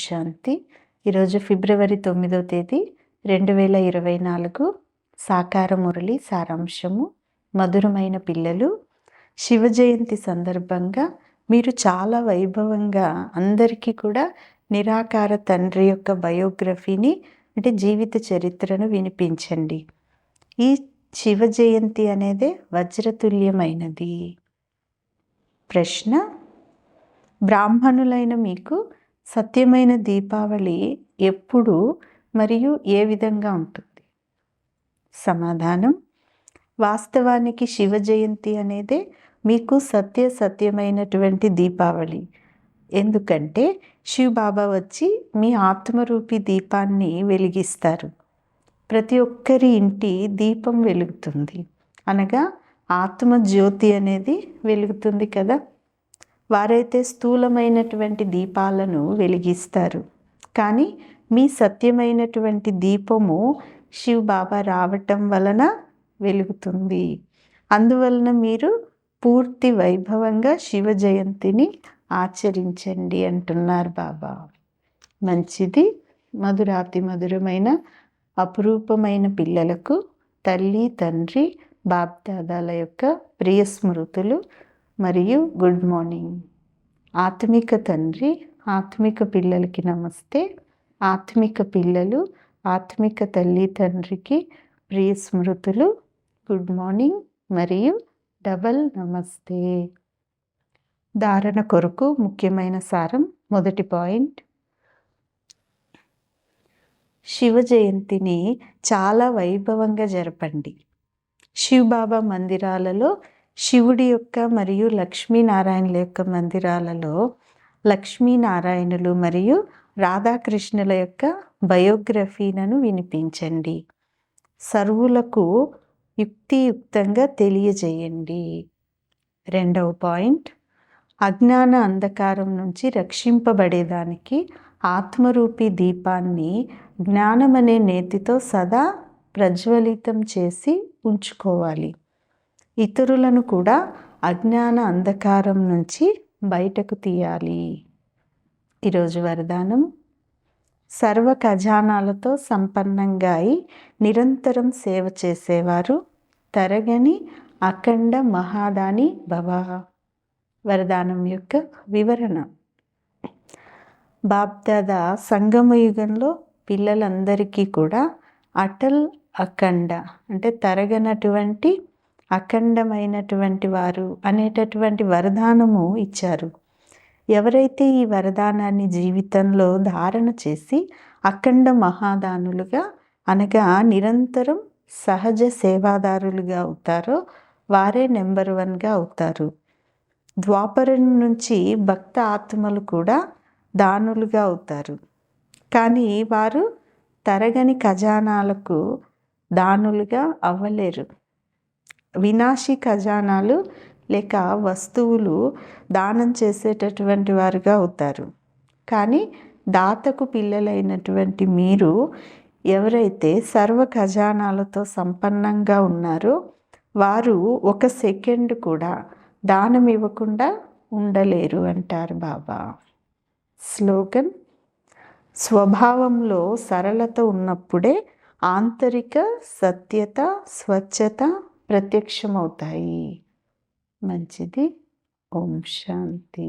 శాంతి. ఈరోజు ఫిబ్రవరి 9వ తేదీ 2024. సాకార మురళి సారాంశము. మధురమైన పిల్లలు, శివ జయంతి సందర్భంగా మీరు చాలా వైభవంగా అందరికీ కూడా నిరాకార తండ్రి యొక్క బయోగ్రఫీని అంటే జీవిత చరిత్రను వినిపించండి. ఈ శివ జయంతి అనేదే వజ్రతుల్యమైనది. ప్రశ్న: బ్రాహ్మణులైన మీకు సత్యమైన దీపావళి ఎప్పుడు మరియు ఏ విధంగా ఉంటుంది? సమాధానం: వాస్తవానికి శివ జయంతి అనేదే మీకు సత్యమైనటువంటి దీపావళి. ఎందుకంటే శివ్ బాబా వచ్చి మీ ఆత్మరూపి దీపాన్ని వెలిగిస్తారు. ప్రతి ఒక్కరి ఇంటి దీపం వెలుగుతుంది, అనగా ఆత్మ జ్యోతి అనేది వెలుగుతుంది కదా. వారైతే స్థూలమైనటువంటి దీపాలను వెలిగిస్తారు, కానీ మీ సత్యమైనటువంటి దీపము శివ్ బాబా రావటం వలన వెలుగుతుంది. అందువలన మీరు పూర్తి వైభవంగా శివ జయంతిని ఆచరించండి అంటున్నారు బాబా. మంచిది. మధురాతి మధురమైన అపురూపమైన పిల్లలకు తల్లి తండ్రి బాప్దాదాల యొక్క ప్రియ స్మృతులు మరియు గుడ్ మార్నింగ్. ఆత్మిక తండ్రి ఆత్మిక పిల్లలకి నమస్తే. ఆత్మిక పిల్లలు ఆత్మిక తల్లి తండ్రికి ప్రియ స్మృతులు, గుడ్ మార్నింగ్ మరియు డబల్ నమస్తే. ధారణ కొరకు ముఖ్యమైన సారం. మొదటి పాయింట్: శివ జయంతిని చాలా వైభవంగా జరపండి. శివ్ బాబా మందిరాలలో శివుడి యొక్క మరియు లక్ష్మీనారాయణుల యొక్క మందిరాలలో లక్ష్మీనారాయణులు మరియు రాధాకృష్ణుల యొక్క బయోగ్రఫీలను వినిపించండి. సర్వులకు యుక్తియుక్తంగా తెలియజేయండి. రెండవ పాయింట్: అజ్ఞాన అంధకారం నుంచి రక్షింపబడేదానికి ఆత్మరూపి దీపాన్ని జ్ఞానమనే నేతితో సదా ప్రజ్వలితం చేసి ఉంచుకోవాలి. ఇతరులను కూడా అజ్ఞాన అంధకారం నుంచి బయటకు తీయాలి. ఈరోజు వరదానం: సర్వ ఖజానాలతో సంపన్నంగా అయి నిరంతరం సేవ చేసేవారు తరగని అఖండ మహాదాని భవ. వరదానం యొక్క వివరణ. బాప్దాదా సంగమయుగంలో పిల్లలందరికీ కూడా అటల్ అఖండ అంటే తరగనటువంటి అఖండమైనటువంటి వారు అనేటటువంటి వరదానము ఇచ్చారు. ఎవరైతే ఈ వరదానాన్ని జీవితంలో ధారణ చేసి అఖండ మహాదానులుగా అనగా నిరంతరం సహజ సేవాదారులుగా అవుతారో వారే నెంబర్ 1గా అవుతారు. ద్వాపరం నుంచి భక్త ఆత్మలు కూడా దానులుగా అవుతారు, కానీ వారు తరగని ఖజానాలకు దానులుగా అవ్వలేరు. వినాశీ ఖజానాలు లేక వస్తువులు దానం చేసేటటువంటి వారుగా అవుతారు. కానీ దాతకు పిల్లలైనటువంటి మీరు ఎవరైతే సర్వ ఖజానాలతో సంపన్నంగా ఉన్నారో వారు 1 సెకండ్ కూడా దానం ఇవ్వకుండా ఉండలేరు అంటారు బాబా. స్లోగన్: స్వభావంలో సరళత ఉన్నప్పుడే ఆంతరిక సత్యత స్వచ్ఛత ప్రత్యక్షమవుతాయి. మంచిది. ఓం శాంతి.